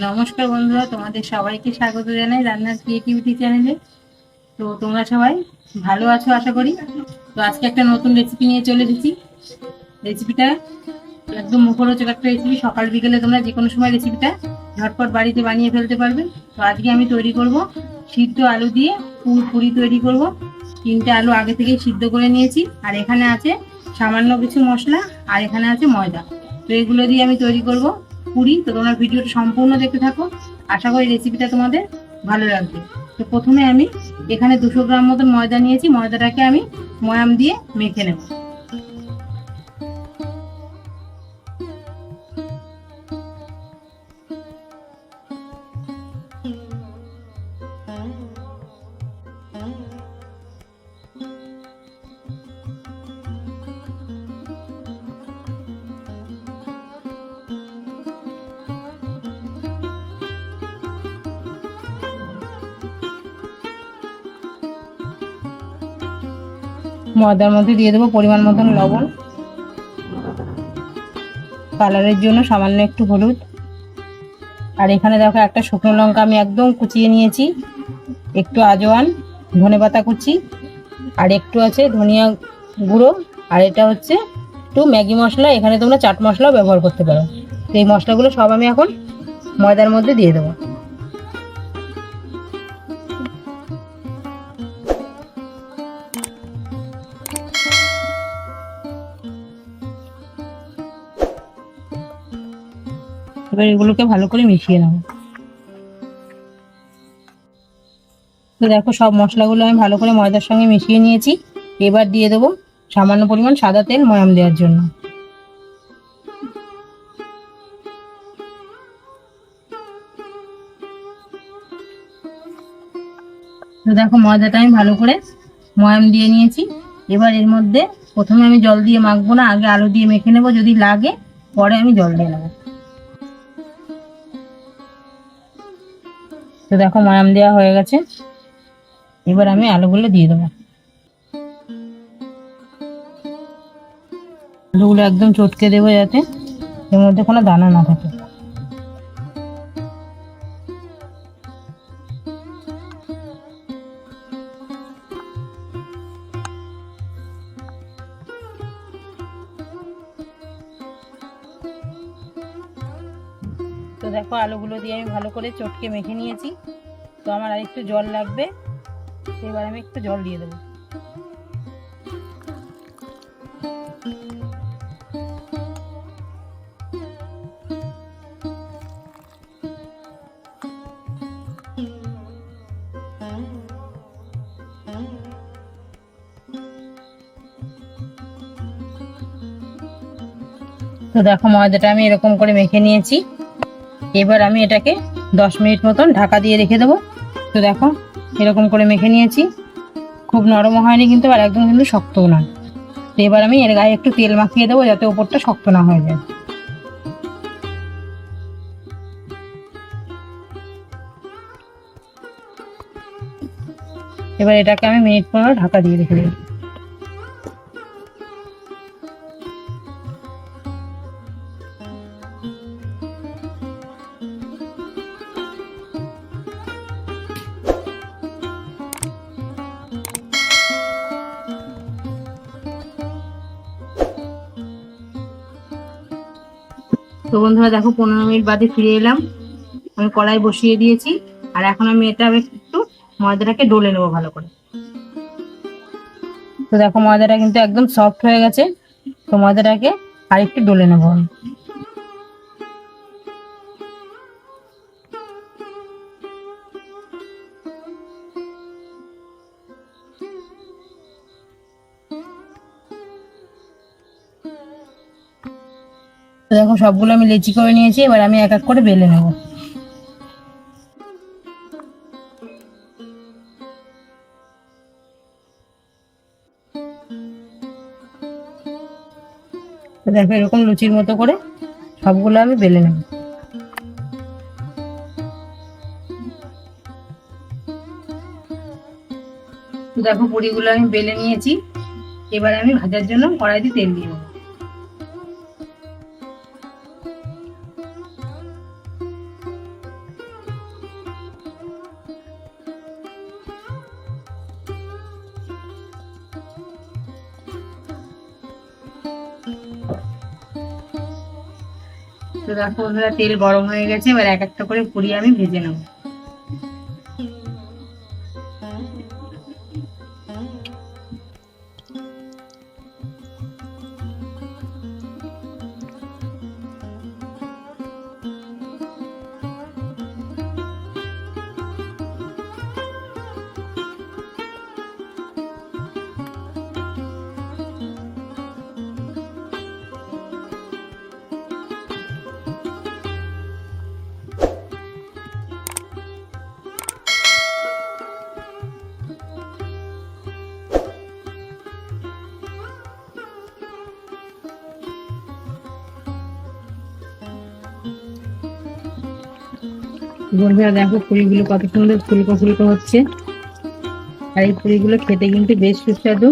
নমস্কার বন্ধুরা, তোমাদের সবাইকে স্বাগত জানাই রান্নার ক্রিয়েটিভিটি চ্যানেলে। তো তোমরা সবাই ভালো আছো আশা করি। তো আজকে একটা নতুন রেসিপি নিয়ে চলে এসেছি। রেসিপিটা একদম মুখরোচক একটা রেসিপি, সকাল বিকেলে তোমরা যে কোনো সময় রেসিপিটা ঝটপট বাড়িতে বানিয়ে ফেলতে পারবে। তো আজকে আমি তৈরি করব সিদ্ধ আলু দিয়ে পুরি তৈরি করব। 3টে আলু আগে থেকেই সিদ্ধ করে নিয়েছি, আর এখানে আছে সামান্য কিছু মশলা, আর এখানে আছে ময়দা। তো এগুলো দিয়ে আমি তৈরি করব পুরি। তো তোমরা ভিডিওটা সম্পূর্ণ দেখতে থাকো, আশা করি রেসিপিটা তোমাদের ভালো লাগবে। তো প্রথমে আমি এখানে 200 গ্রাম মতন ময়দা নিয়েছি, ময়দাটাকে আমি ময়াম দিয়ে মেখে নেব। ময়দার মধ্যে দিয়ে দেবো পরিমাণ মতন লবণ, কালারের জন্য সামান্য একটু হলুদ, আর এখানে দেখো একটা শুকনো লঙ্কা আমি একদম কুচিয়ে নিয়েছি, একটু আজওয়ান, ধনেপাতা কুচি, আর একটু আছে ধনিয়া গুঁড়ো, আর এটা হচ্ছে একটু ম্যাগি মশলা। এখানে তোমরা চাট মশলাও ব্যবহার করতে পারো। তো এই মশলাগুলো সব আমি এখন ময়দার মধ্যে দিয়ে দেবো। এবার এগুলোকে ভালো করে মিশিয়ে নেব। তো দেখো সব মশলাগুলো আমি ভালো করে ময়দার সঙ্গে মিশিয়ে নিয়েছি। এবার দিয়ে দেবো সামান্য পরিমাণ সাদা তেল ময়াম দেওয়ার জন্য। তো দেখো ময়দাটা আমি ভালো করে ময়াম দিয়ে নিয়েছি। এবার এর মধ্যে প্রথমে আমি জল দিয়ে মাখবো না, আগে আলু দিয়ে মেখে নেবো, যদি লাগে পরে আমি জল দিয়ে নেবো। তো দেখো ময়াম দেওয়া হয়ে গেছে, এবার আমি আলুগুলো দিয়ে দেবো। আলুগুলো একদম চটকে দেবো যাতে এর মধ্যে কোনো দানা না থাকে। তো দেখো আলুগুলো দিয়ে আমি ভালো করে চটকে মেখে নিয়েছি। তো আমার আর একটু জল লাগবে, এবার আমি একটু জল দিয়ে দেবো। তো দেখো ময়দাটা আমি এরকম করে মেখে নিয়েছি। এবার আমি এটাকে 10 মিনিট মতন ঢাকা দিয়ে রেখে দেবো। তো দেখো এরকম করে মেখে নিয়েছি, খুব নরম হয়নি কিন্তু, আর একদম কিন্তু শক্তও না। তো এবার আমি এর গায়ে একটু তেল মাখিয়ে দেবো যাতে ওপরটা শক্ত না হয়ে যায়। এবার এটাকে আমি মিনিট 15 ঢাকা দিয়ে রেখে দেবো। তো বন্ধুরা দেখো 15 মিনিট বাদে ফিরে এলাম। আমি কড়াই বসিয়ে দিয়েছি, আর এখন আমি এটা একটু ময়দাটাকে ডলে নেবো ভালো করে। তো দেখো ময়দাটা কিন্তু একদম সফট হয়ে গেছে। তো ময়দাটাকে আর একটু ডলে নেবো আমি। তো দেখো সবগুলো আমি লেচি করে নিয়েছি, এবার আমি এক এক করে বেলে নেব। তো দেখো এরকম লুচির মতো করে সবগুলো আমি বেলে নেব। তো দেখো পুরিগুলো আমি বেলে নিয়েছি, এবার আমি ভাজার জন্য কড়াইতে তেল দিয়ে দেবো। তো দেখো বন্ধুরা তেল গরম হয়ে গেছে, এবার এক একটা করে পুরি আমি ভেজে নেব। বন্ধুরা দেখো পুরিগুলো কত সুন্দর ফুলকো ফুলকো হচ্ছে, আর এই পুরিগুলো খেতে কিন্তু বেশ সুস্বাদু।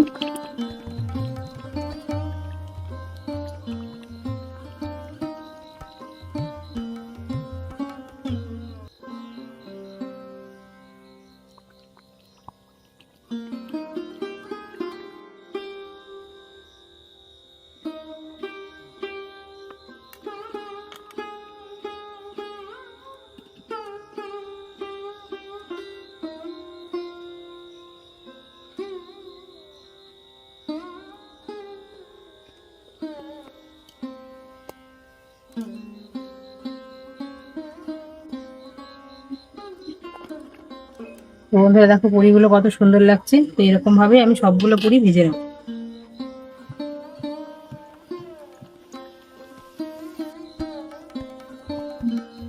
তো বন্ধুরা দেখো পুরিগুলো কত সুন্দর লাগছে। তো এরকম ভাবে আমি সবগুলো পুরি ভেজে নেব।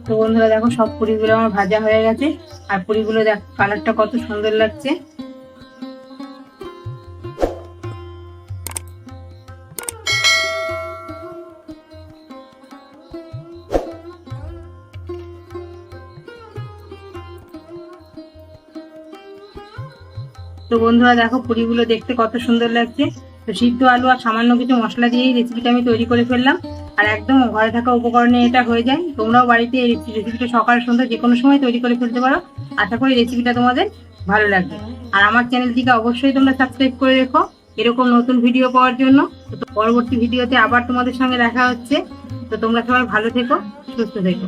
তো বন্ধুরা দেখো সব পুরিগুলো আমার ভাজা হয়ে গেছে, আর পুরিগুলো দেখো কালারটা কত সুন্দর লাগছে। তো বন্ধুরা দেখো পুরিগুলো দেখতে কত সুন্দর লাগছে। তো সিদ্ধ আলু আর সামান্য কিছু মশলা দিয়েই রেসিপিটা আমি তৈরি করে ফেললাম, আর একদম ঘরে থাকা উপকরণে এটা হয়ে যায়। তোমরাও বাড়িতে এই রেসিপিটা সকাল সন্ধ্যা যে কোনো সময় তৈরি করে ফেলতে পারো। আশা করি রেসিপিটা তোমাদের ভালো লাগবে। আর আমার চ্যানেলটিকে অবশ্যই তোমরা সাবস্ক্রাইব করে রেখো এরকম নতুন ভিডিও পাওয়ার জন্য। তো পরবর্তী ভিডিওতে আবার তোমাদের সঙ্গে দেখা হচ্ছে। তো তোমরা সবাই ভালো থেকো, সুস্থ থেকো।